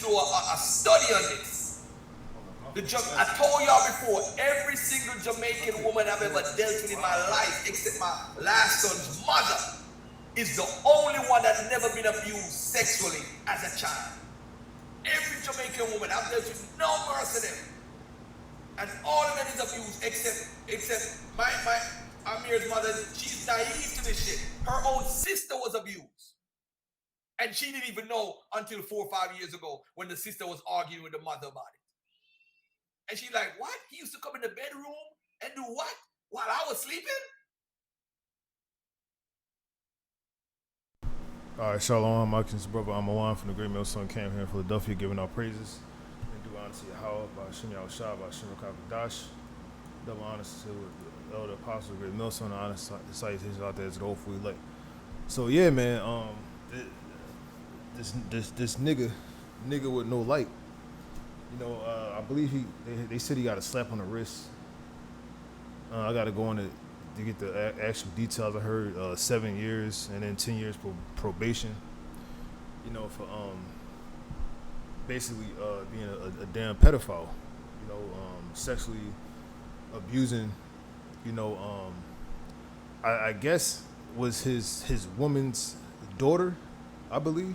do a study on this. I told y'all before, every single Jamaican woman I've ever dealt with in my life, except my last son's mother, is the only one that's never been abused sexually as a child. Every Jamaican woman I've dealt with, numerous of them, and all of them is abused except my Amir's mother. She's naive to this shit. Her own sister was abused, and she didn't even know until 4 or 5 years ago when the sister was arguing with the mother about it. And she's like, "What? He used to come in the bedroom and do what while I was sleeping?" All right, Shalom, Markins, brother. I'm Awan from the Great Millstone Camp here in Philadelphia, giving our praises and do honor to Yahweh, by Shem Yahushua, by Shem Dash. Double honors to the elder apostle of the Great Millstone, and honor salutations out there to the hopefully elect. So yeah, man, this nigga with no light. You know, I believe they said he got a slap on the wrist. I got to go on to get the actual details. I heard 7 years and then 10 years probation. You know, for basically being a damn pedophile. You know, sexually abusing. You know, I guess was his woman's daughter, I believe.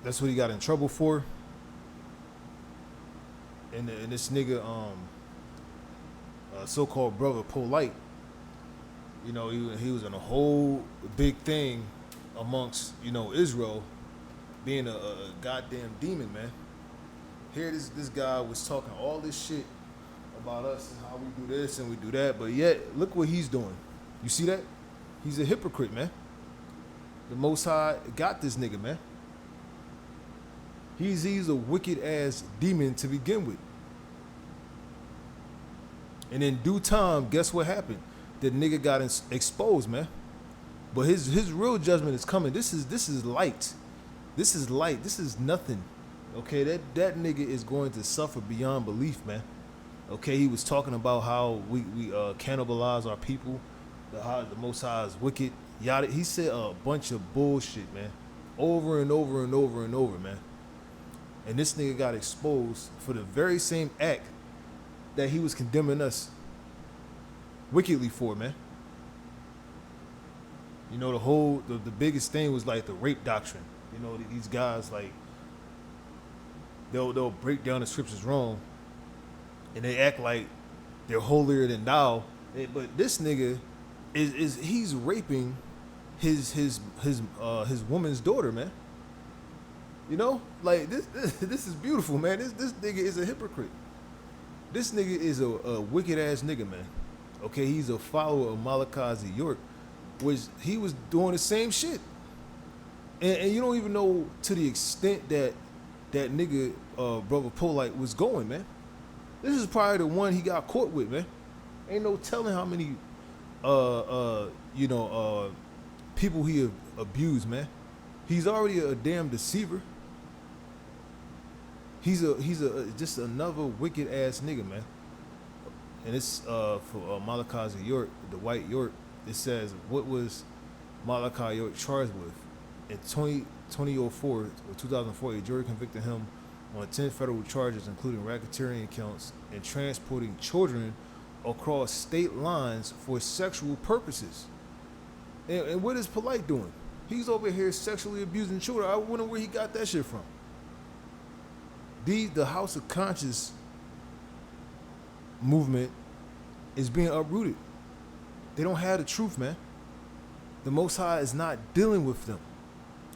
That's what he got in trouble for. And this nigga, so-called brother POLIGHT, you know, he was in a whole big thing amongst, you know, Israel, being a goddamn demon, man. Here this guy was talking all this shit about us and how we do this and we do that, but yet look what he's doing. You see that? He's a hypocrite, man. The Most High got this nigga, man. He's a wicked ass demon to begin with. And in due time, guess what happened? The nigga got exposed, man. But his real judgment is coming. This is light. This is light. This is nothing. Okay, that nigga is going to suffer beyond belief, man. Okay, he was talking about how we cannibalize our people, how the Most High is wicked. Yada. He said a bunch of bullshit, man, over and over and over and over, man. And this nigga got exposed for the very same act that he was condemning us wickedly for, man. You know, the biggest thing was like the rape doctrine. You know, these guys, like, they'll break down the scriptures wrong, and they act like they're holier than thou. But this nigga he's raping his woman's daughter, man. You know, like this is beautiful, man. This nigga is a hypocrite. This nigga is a wicked ass nigga, man. Okay, he's a follower of Malachi York, which he was doing the same shit. And you don't even know to the extent that nigga brother POLIGHT was going, man. This is probably the one he got caught with, man. Ain't no telling how many people he abused, man. He's already a damn deceiver. He's just another wicked ass nigga, man. And it's for Malachi York, the white York. It says, what was Malachi York charged with? In 2004 or 2004, a jury convicted him on 10 federal charges, including racketeering counts and transporting children across state lines for sexual purposes. And what is POLIGHT doing? He's over here sexually abusing children. I wonder where he got that shit from. The House of Conscience movement is being uprooted. They don't have the truth, man. The Most High is not dealing with them.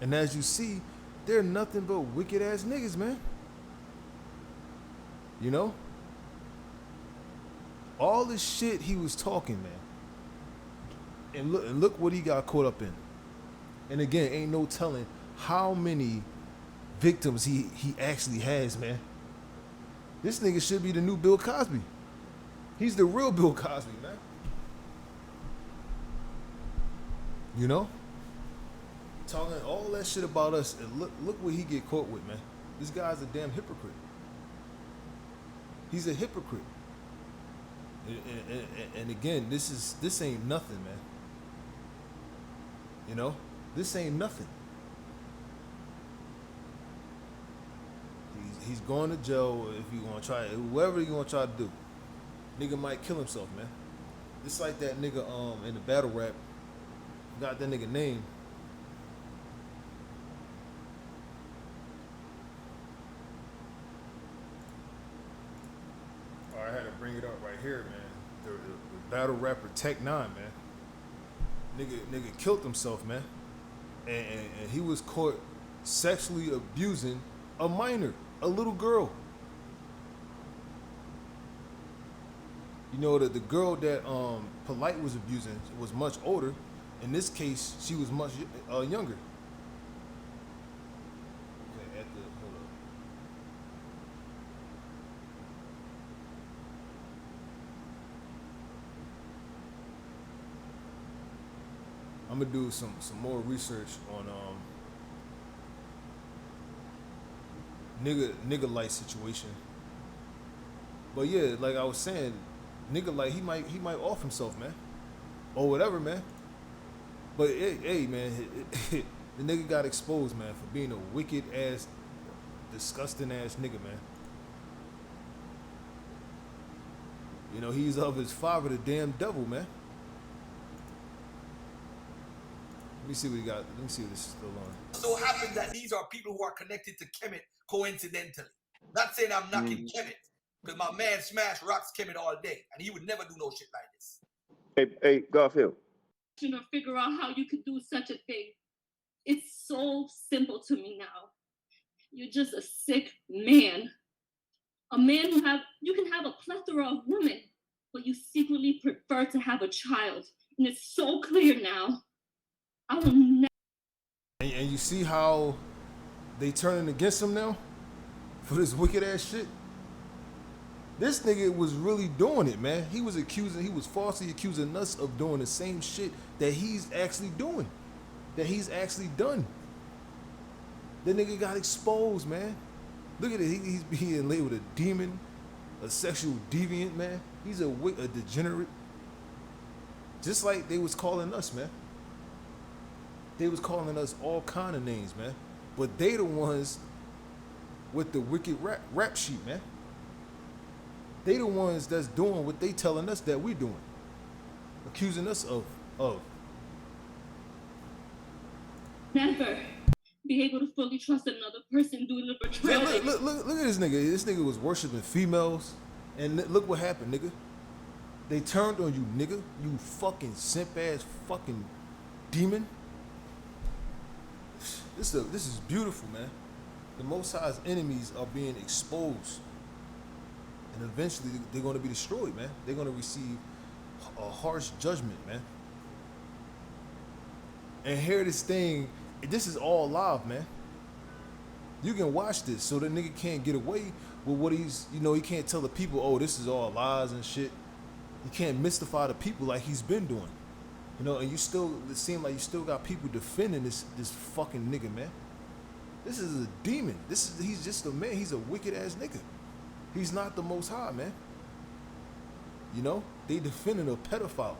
And as you see, they're nothing but wicked ass niggas, man. You know? All this shit he was talking, man. And look what he got caught up in. And again, ain't no telling how many victims he actually has, man. This nigga should be the new Bill Cosby. He's the real Bill Cosby, man. You know? Talking all that shit about us, and look what he get caught with, man. This guy's a damn hypocrite. He's a hypocrite. And again, this ain't nothing, man. You know? This ain't nothing. he's going to jail if you gonna try whoever you gonna try to do. Nigga might kill himself, man. Just like that nigga in the battle rap. Got that nigga name. Oh, I had to bring it up right here, man. The battle rapper Tech Nine, man. Nigga killed himself, man. And he was caught sexually abusing a minor, a little girl. You know that the girl that POLIGHT was abusing was much older. In this case, she was much younger. Okay, hold up. I'm gonna do some more research on Nolight situation. But yeah, like I was saying, Nolight he might off himself, man, or whatever, man. But hey, man, the nigga got exposed, man, for being a wicked ass, disgusting ass nigga, man. You know, he's of his father, the damn devil, man. Let me see what he got. Let me see what this is still on. So happens that these are people who are connected to Kemet coincidentally. Not saying I'm knocking Kemet, because my man Smash rocks Kemet all day, and he would never do no shit like this. Hey, Garfield. Or figure out how you could do such a thing. It's so simple to me now. You're just a sick man. A man who you can have a plethora of women, but you secretly prefer to have a child. And it's so clear now. I will never. And you see how they turning against him now for this wicked ass shit? This nigga was really doing it, man. He was falsely accusing us of doing the same shit that he's actually doing. That he's actually done. The nigga got exposed, man. Look at it. He's being labeled a demon, a sexual deviant, man. He's a degenerate. Just like they was calling us, man. They was calling us all kind of names, man. But they the ones with the wicked rap sheet, man. They the ones that's doing what they telling us that we doing. Accusing us of. Never be able to fully trust another person doing the betrayal. Man, look at this nigga. This nigga was worshiping females. And look what happened, nigga. They turned on you, nigga. You fucking simp ass fucking demon. This is beautiful, man. The Most High's enemies are being exposed. And eventually they're going to be destroyed, man. They're going to receive a harsh judgment, man. And here this thing, this is all live, man. You can watch this, so the nigga can't get away with what he's, he can't tell the people, oh, this is all lies and shit. He can't mystify the people like he's been doing. And it seems like you still got people defending this fucking nigga, man. This is a demon. He's just a man. He's a wicked ass nigga. He's not the Most High, man. They defending a pedophile.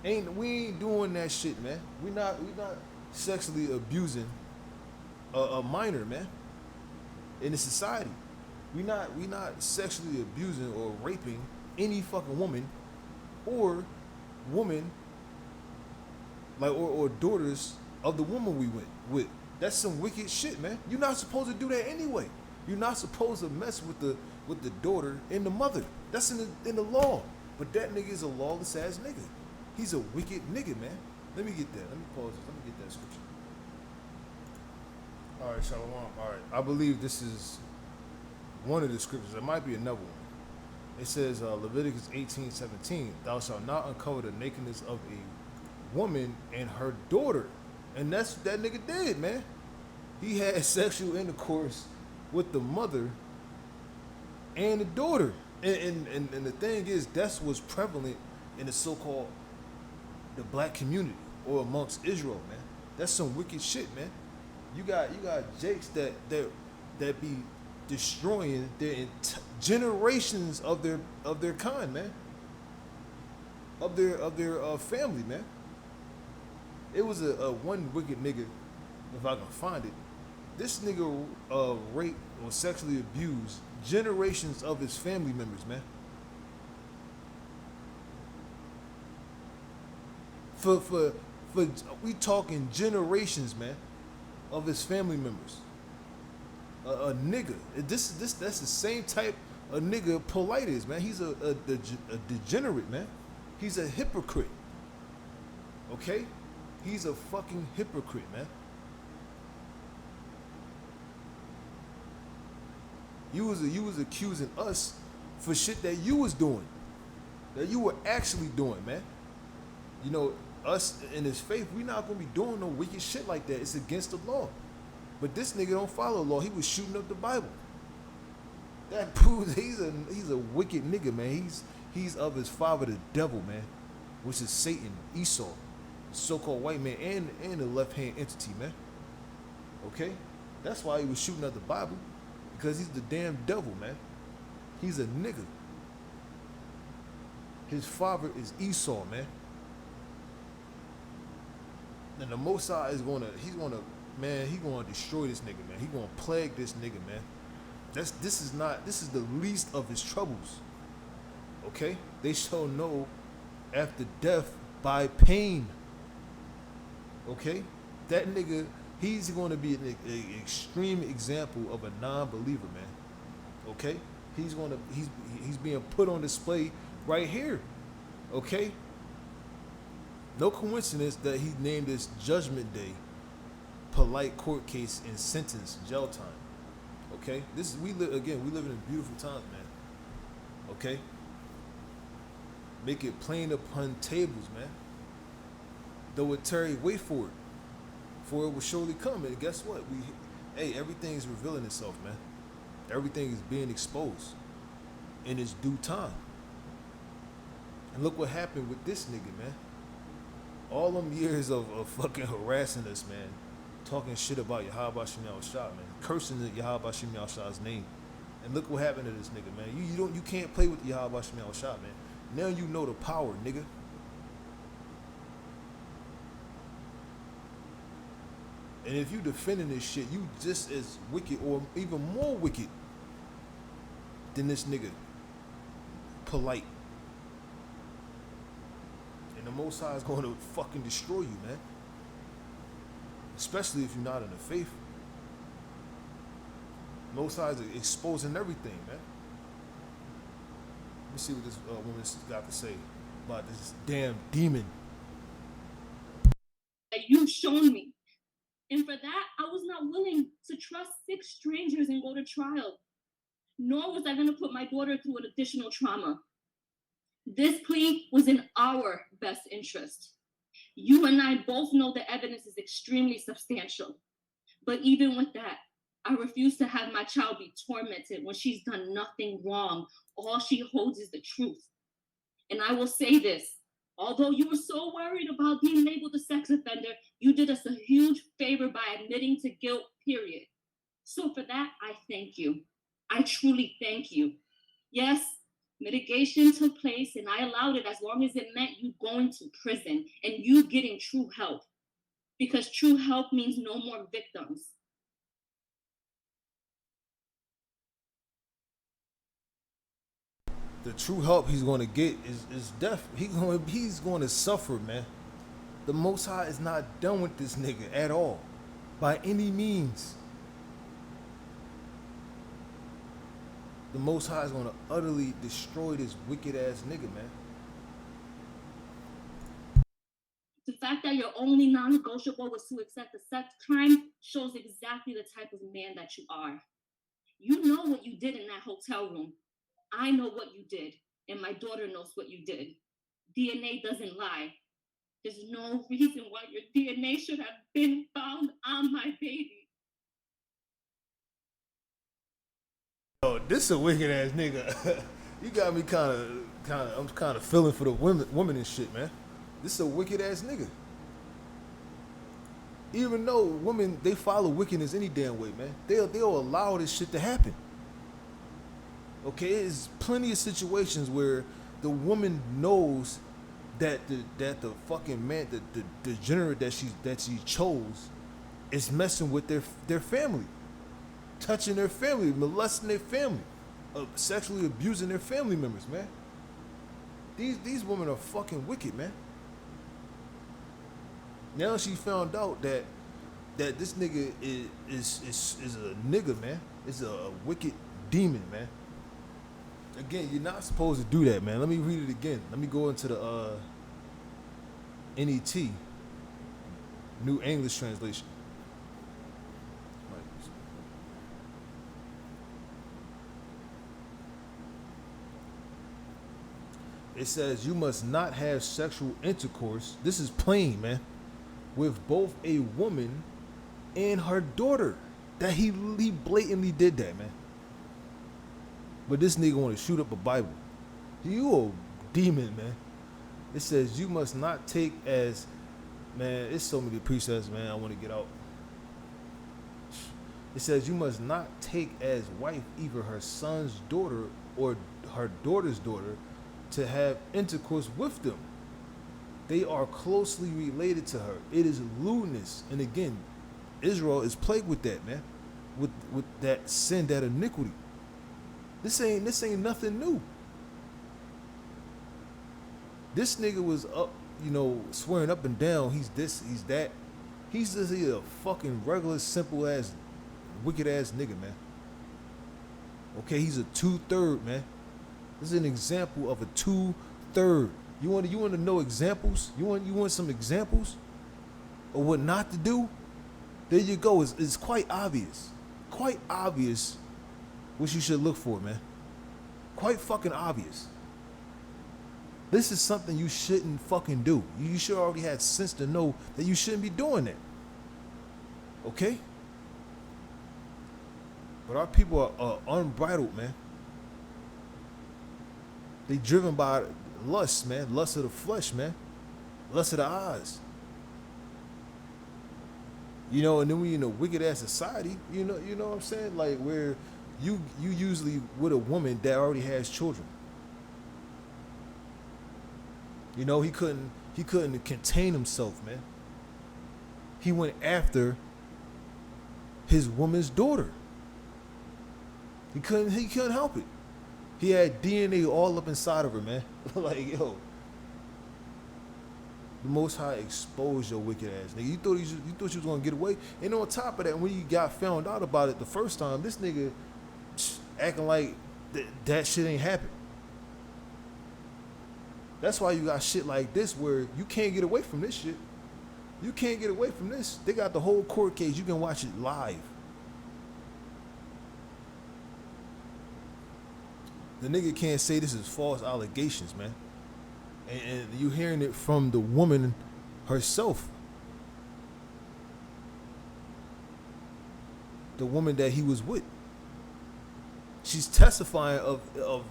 We ain't doing that shit, man. We not sexually abusing a minor, man. In the society, we not sexually abusing or raping any fucking woman, or or daughters of the woman we went with. That's some wicked shit, man. You're not supposed to do that anyway. You're not supposed to mess with the daughter and the mother. That's in the law. But that nigga is a lawless ass nigga. He's a wicked nigga, man. Let me get that. Let me pause this. Let me get that scripture. All right, Shalom. All right. I believe this is one of the scriptures. There might be another one. It says, Leviticus 18:17, thou shalt not uncover the nakedness of a woman and her daughter. And that's what that nigga did, man. He had sexual intercourse with the mother and the daughter. And the thing is, that's what's prevalent in the so-called the black community or amongst Israel, man. That's some wicked shit, man. You got jakes that be destroying their generations of their kind, man. Of their family, man. It was a one wicked nigga, if I can find it. This nigga raped or sexually abused generations of his family members, man. For we talking generations, man, of his family members. A nigga. That's the same type of nigga POLIGHT is, man. He's a degenerate, man. He's a hypocrite. Okay? He's a fucking hypocrite, man. You was accusing us for shit that you was doing, that you were actually doing, man. You know, us in his faith, we not gonna be doing no wicked shit like that. It's against the law. But this nigga don't follow law. He was shooting up the Bible. That proves he's a wicked nigga, man. He's of his father, the devil, man, which is Satan, Esau, the so-called white man, and the left-hand entity, man. Okay, that's why he was shooting up the Bible, because he's the damn devil, man. He's a nigga. His father is Esau, man. And the Most High he's gonna destroy this nigga, man. He gonna plague this nigga, man. This is the least of his troubles. Okay? They shall know after death by pain. Okay? That nigga, he's gonna be an extreme example of a non-believer, man. Okay? He's being put on display right here. Okay? No coincidence that he named this Judgment Day polite court case and sentence jail time. Okay, we live in beautiful times, man. Okay, make it plain upon tables, man. Though it tarry, wait for it will surely come. And guess what? Everything is revealing itself, man. Everything is being exposed in its due time. And look what happened with this nigga, man. All them years of fucking harassing us, man, talking shit about Yahweh Shem Yahushua, man, cursing Yahweh Shem Yahushua's name, and look what happened to this nigga, man. You can't play with Yahweh Shem Yahushua, man. Now you know the power, nigga. And if you defending this shit, you just as wicked or even more wicked than this nigga POLIGHT. And the Most High is going to fucking destroy you, man. Especially if you're not in the faith. Most High is exposing everything, man. Let me see what this woman's got to say about this damn demon. That you've shown me. And for that, I was not willing to trust 6 strangers and go to trial. Nor was I going to put my daughter through an additional trauma. This plea was in our best interest. You and I both know the evidence is extremely substantial. But even with that, I refuse to have my child be tormented when she's done nothing wrong. All she holds is the truth. And I will say this, although you were so worried about being labeled a sex offender, you did us a huge favor by admitting to guilt, period. So for that, I thank you. I truly thank you. Yes, mitigation took place and I allowed it as long as it meant you going to prison and you getting true help. Because true help means no more victims. The true help he's going to get is death. He's going to suffer, man. The Most High is not done with this nigga at all, by any means. The Most High is going to utterly destroy this wicked ass nigga, man. The fact that your only non-negotiable was to accept the sex crime shows exactly the type of man that you are. You know what you did in that hotel room. I know what you did, and my daughter knows what you did. DNA doesn't lie. There's no reason why your DNA should have been found on my baby. Oh, this a wicked ass nigga. You got me I'm kind of feeling for the women and shit, man. This is a wicked ass nigga. Even though women, they follow wickedness any damn way, man. They'll allow this shit to happen. Okay, there's plenty of situations where the woman knows that the fucking man, the degenerate that she chose, is messing with their family, touching their family, molesting their family, sexually abusing their family members, man. These women are fucking wicked, man. Now she found out that this nigga is a nigga, man. Is a wicked demon, man. Again, you're not supposed to do that, man. Let me read it again. Let me go into the NET, New English Translation. It says you must not have sexual intercourse. This is plain, man, with both a woman and her daughter. That he blatantly did that, man. But this nigga want to shoot up a Bible. You a demon, man. It says you must not take as, man, it's so many precepts, man, I want to get out. It says you must not take as wife either her son's daughter or her daughter's daughter to have intercourse with them. They are closely related to her. It is lewdness. And again, Israel is plagued with that, man. With that sin, that iniquity. This ain't nothing new. This nigga was up, swearing up and down, he's this, he's that. He's just a fucking regular, simple ass, wicked ass nigga, man. Okay, he's a 2/3, man. This is an example of a 2/3. You want to know examples? You want some examples of what not to do? There you go. It's quite obvious. Quite obvious what you should look for, man. Quite fucking obvious. This is something you shouldn't fucking do. You should already have sense to know that you shouldn't be doing that. Okay? But our people are unbridled, man. They driven by lust, man. Lust of the flesh, man. Lust of the eyes. And then we in a wicked ass society, you know what I'm saying? Like where you usually with a woman that already has children. He couldn't contain himself, man. He went after his woman's daughter. He couldn't help it. He had DNA all up inside of her, man. Like, yo. The Most High exposed your wicked ass, nigga. You thought you was gonna get away. And on top of that, when you got found out about it the first time, this nigga acting like that shit ain't happened. That's why you got shit like this where you can't get away from this shit. You can't get away from this. They got the whole court case. You can watch it live. The nigga can't say this is false allegations, man. And you hearing it from the woman herself. The woman that he was with. She's testifying of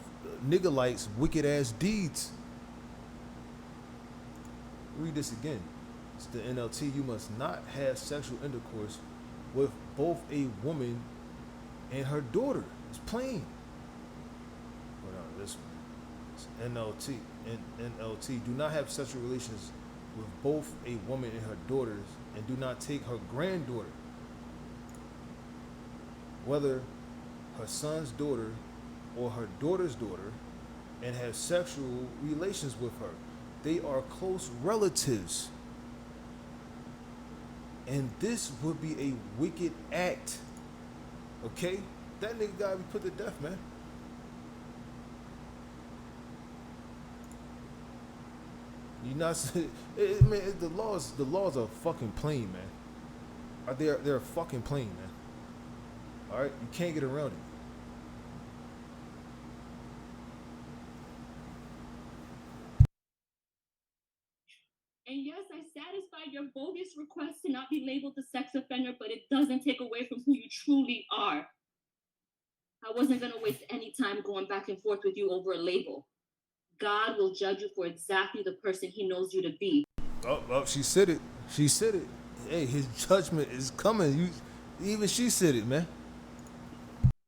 nigga-like's wicked ass deeds. Read this again. It's the NLT. You must not have sexual intercourse with both a woman and her daughter. It's plain. This one. It's NLT. NLT. Do not have sexual relations with both a woman and her daughters, and do not take her granddaughter, whether her son's daughter or her daughter's daughter, and have sexual relations with her. They are close relatives. And this would be a wicked act. Okay? That nigga gotta be put to death, man. You not, man. The laws are fucking plain, man. They're fucking plain, man. All right, you can't get around it. And yes, I satisfied your bogus request to not be labeled a sex offender, but it doesn't take away from who you truly are. I wasn't going to waste any time going back and forth with you over a label. God will judge you for exactly the person he knows you to be. Oh, she said it. She said it. Hey, his judgment is coming. Even she said it, man.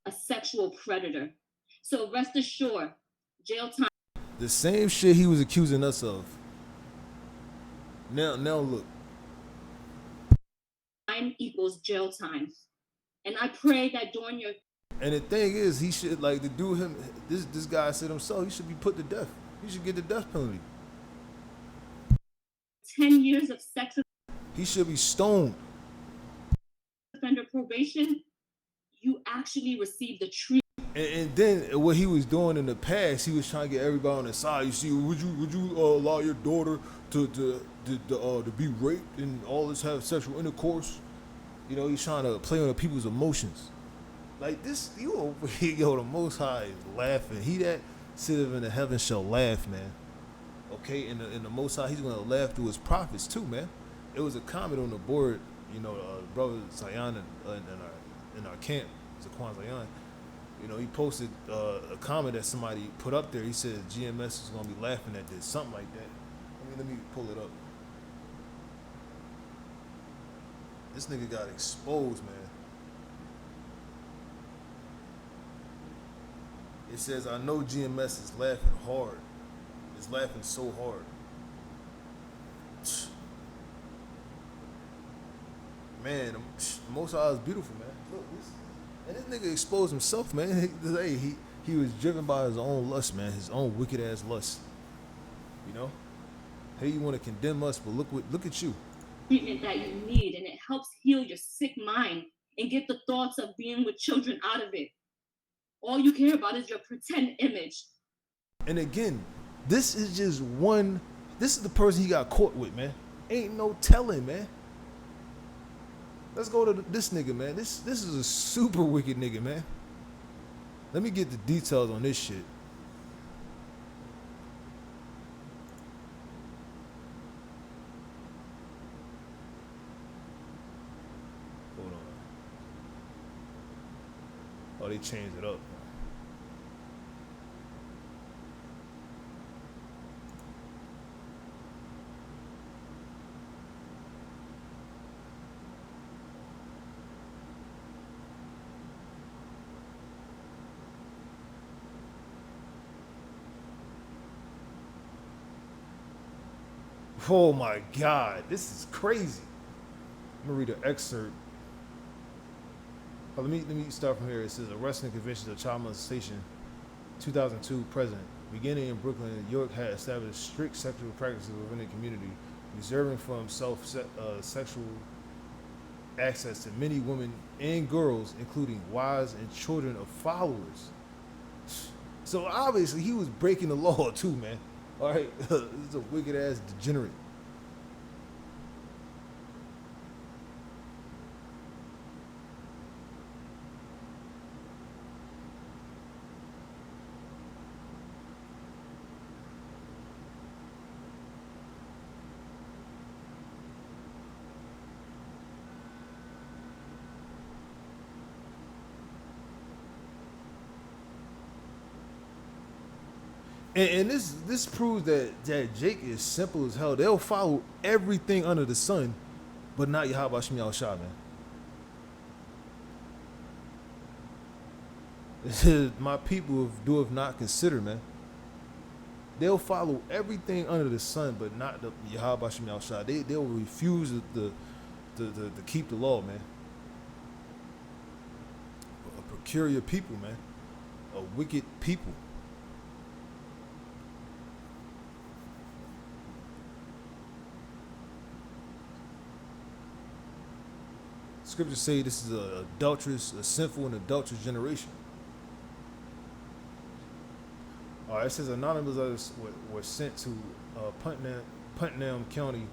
A sexual predator. So rest assured, jail time. The same shit he was accusing us of. Now look. I crime equals jail time. And I pray that during your And the thing is, he should, like, to do him, this guy said himself, he should be put to death. He should get the death penalty. 10 years of sex He should be stoned. offender probation, you actually receive the treatment. And then what he was doing in the past, he was trying to get everybody on his side. You see, would you allow your daughter to be raped and all this, have sexual intercourse? You know, he's trying to play on the people's emotions. Like this, you over here, yo, the Most High is laughing. He that sitteth in the heaven shall laugh, man. Okay, and the Most High, he's gonna laugh through his prophets too, man. It was a comment on the board, you know, brother Zion in our camp, Zaquan Zion. You know, he posted a comment that somebody put up there. He said GMS is gonna be laughing at this, something like that. Let me pull it up. This nigga got exposed, man. It says, I know GMS is laughing hard. It's laughing so hard. Man, the Most High is beautiful, man. Look, and this nigga exposed himself, man. He was driven by his own lust, man. His own wicked ass lust. You know? Hey, you want to condemn us, but look at you. Treatment that you need, and it helps heal your sick mind and get the thoughts of being with children out of it. All you care about is your pretend image. And again, this is just one. This is the person he got caught with, man. Ain't no telling, man. Let's go to this nigga, man. This is a super wicked nigga, man. Let me get the details on this shit. Hold on. Oh, they changed it up. Oh my God, this is crazy. I'm gonna read an excerpt. Let me start from here. It says, arresting convictions of child molestation, 2002 present. Beginning in Brooklyn, York had established strict sexual practices within the community, reserving for himself sexual access to many women and girls, including wives and children of followers. So obviously he was breaking the law too, man. All right, this is a wicked ass degenerate. And this proves that Jake is simple as hell. They'll follow everything under the sun, but not Yahweh Shem Yahushua, man. It says, my people doeth not consider, man. They'll follow everything under the sun, but not the Yahweh Shem Yahushua. They'll refuse to keep the law, man. A peculiar people, man. A wicked people. Scriptures say this is a sinful and adulterous generation. All right, it says anonymous letters were sent to Putnam County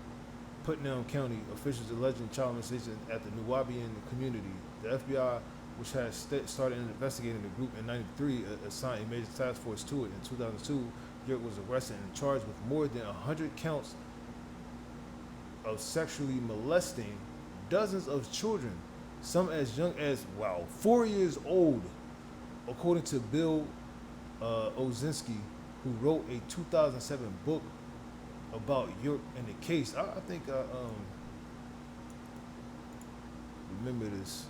officials alleging child molestation at the Nuwaubian community. The FBI, which had started investigating the group in '93, assigned a major task force to it. In 2002, York was arrested and charged with more than 100 counts of sexually molesting dozens of children, some as young as 4 years old, according to Bill Ozinski, who wrote a 2007 book about York and the case. I think I remember this.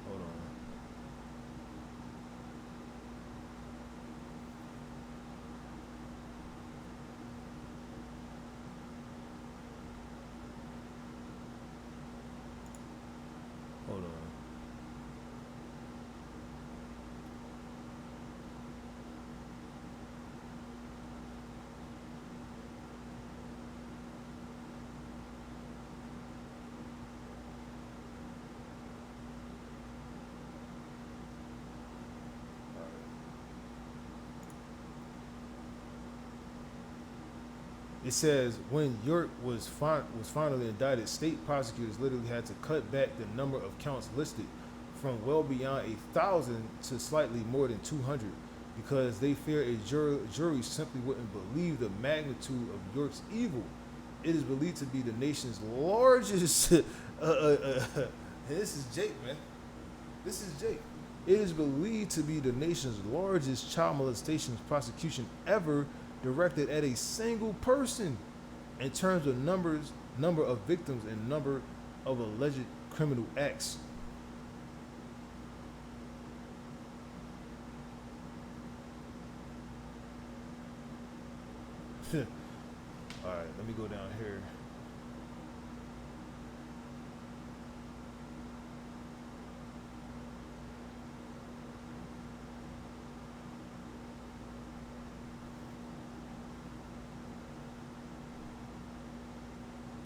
Hold on. It says when York was finally indicted, state prosecutors literally had to cut back the number of counts listed from well beyond 1,000 to slightly more than 200 because they fear a jury simply wouldn't believe the magnitude of York's evil. It is believed to be the nation's largest. This is Jake, man. This is Jake. It is believed to be the nation's largest child molestation prosecution ever directed at a single person in terms of number of victims and number of alleged criminal acts. All right, let me go down here.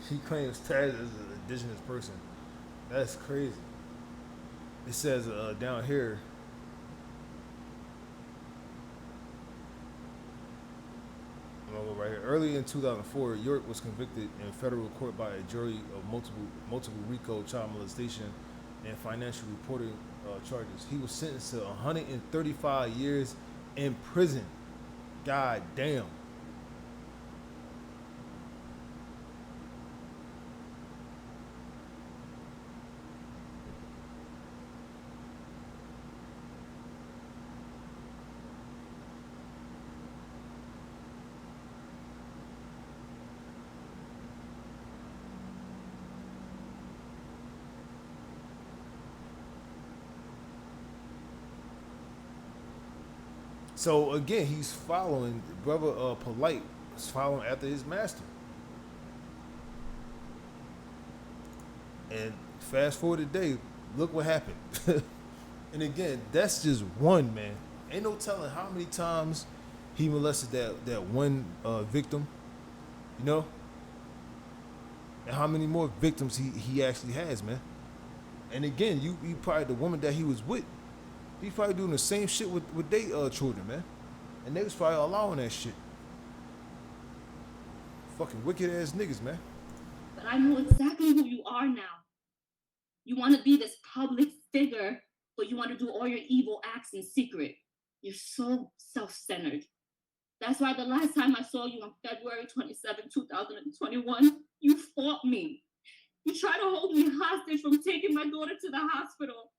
He claims Taz is an indigenous person. That's crazy. It says down here. I'm gonna go right here. Early in 2004, York was convicted in federal court by a jury of multiple RICO child molestation and financial reporting charges. He was sentenced to 135 years in prison. God damn. So again, he's following brother Polite is following after his master. And fast forward today, look what happened. And again, that's just one, man. Ain't no telling how many times he molested that one victim, you know? And how many more victims he actually has, man. And again, you probably the woman that he was with, he probably doing the same shit with their children, man. And they was probably allowing that shit. Fucking wicked ass niggas, man. But I know exactly who you are now. You want to be this public figure, but you want to do all your evil acts in secret. You're so self-centered. That's why the last time I saw you on February 27, 2021, you fought me. You tried to hold me hostage from taking my daughter to the hospital.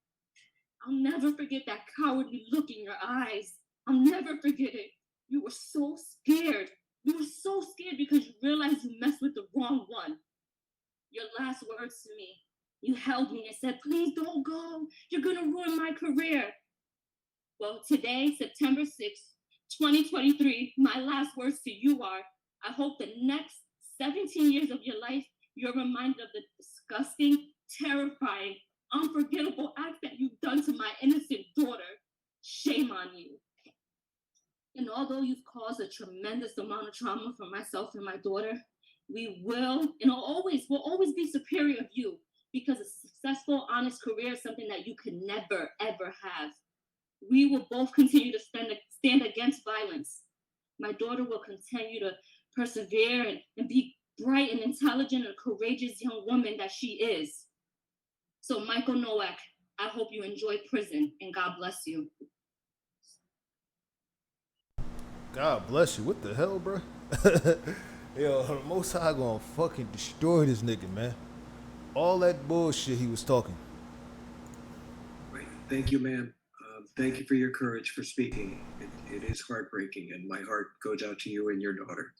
I'll never forget that cowardly look in your eyes. I'll never forget it. You were so scared. You were so scared because you realized you messed with the wrong one. Your last words to me, you held me and said, please don't go. You're going to ruin my career. Well, today, September 6th, 2023, my last words to you are, I hope the next 17 years of your life, you're reminded of the disgusting, terrifying, unforgettable act that you've done to my innocent daughter. Shame on you. And although you've caused a tremendous amount of trauma for myself and my daughter, we will and will always be superior of you because a successful, honest career is something that you can never, ever have. We will both continue to stand against violence. My daughter will continue to persevere and be bright and intelligent and courageous young woman that she is. So Michael Nowak, I hope you enjoy prison and God bless you. God bless you. What the hell, bro? Yo, the Most High gonna fucking destroy this nigga, man. All that bullshit he was talking. Right. Thank you, ma'am. Thank you for your courage for speaking. It is heartbreaking, and my heart goes out to you and your daughter.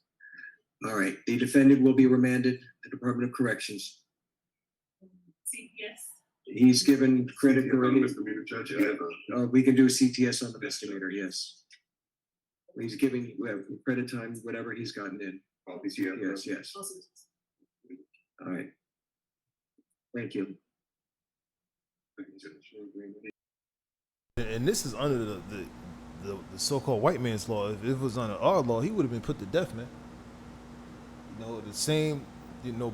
All right. The defendant will be remanded to Department of Corrections. CPS. He's given credit already. Misdemeanor judge. We can do CTS on the misdemeanor, yes. He's giving credit time, whatever he's gotten in. Yes, yes. All right. Thank you. And this is under the so-called white man's law. If it was under our law, he would have been put to death, man. You know, the same,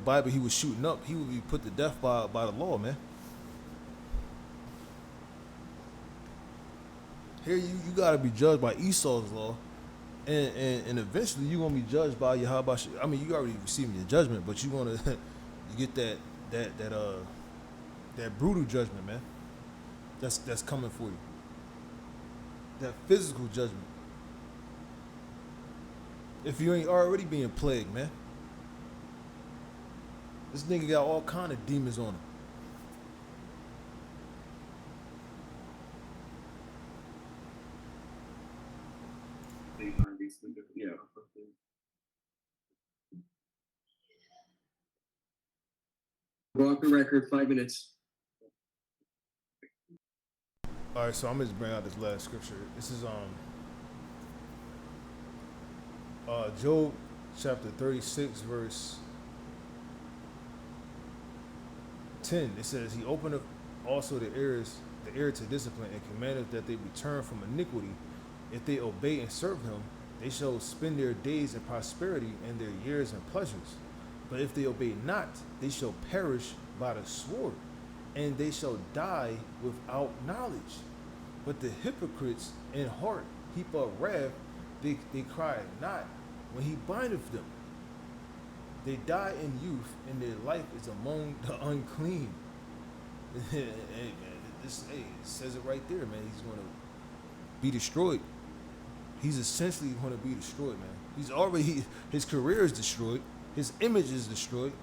Bible he was shooting up, he would be put to death by the law, man. Here you gotta be judged by Esau's law. And eventually you're gonna be judged by your how about I mean, you already receiving your judgment, but you're gonna you get that brutal judgment, man. That's coming for you. That physical judgment. If you ain't already being plagued, man. This nigga got all kind of demons on him. Yeah. Go off the record, 5 minutes. All right, so I'm gonna just bring out this last scripture. This is Job chapter 36 verse 10. It says, he openeth also the ear to discipline, and commandeth that they return from iniquity. If they obey and serve him, they shall spend their days in prosperity and their years in pleasures. But if they obey not, they shall perish by the sword, and they shall die without knowledge. But the hypocrites in heart heap up wrath, they cry not when he bindeth them. They die in youth, and their life is among the unclean. Hey, man, it says it right there, man. He's going to be destroyed. He's essentially going to be destroyed, man. He's already, his career is destroyed. His image is destroyed.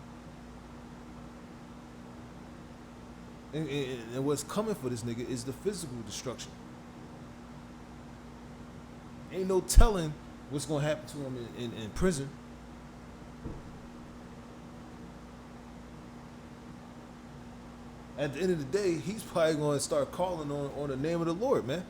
And what's coming for this nigga is the physical destruction. Ain't no telling what's going to happen to him in prison. At the end of the day, he's probably going to start calling on the name of the Lord, man.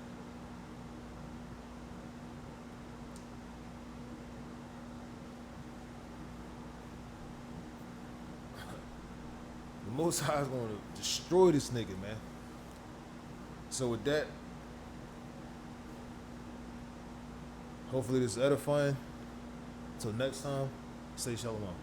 The Most High is going to destroy this nigga, man. So with that, hopefully this is edifying. Until next time, say shalom.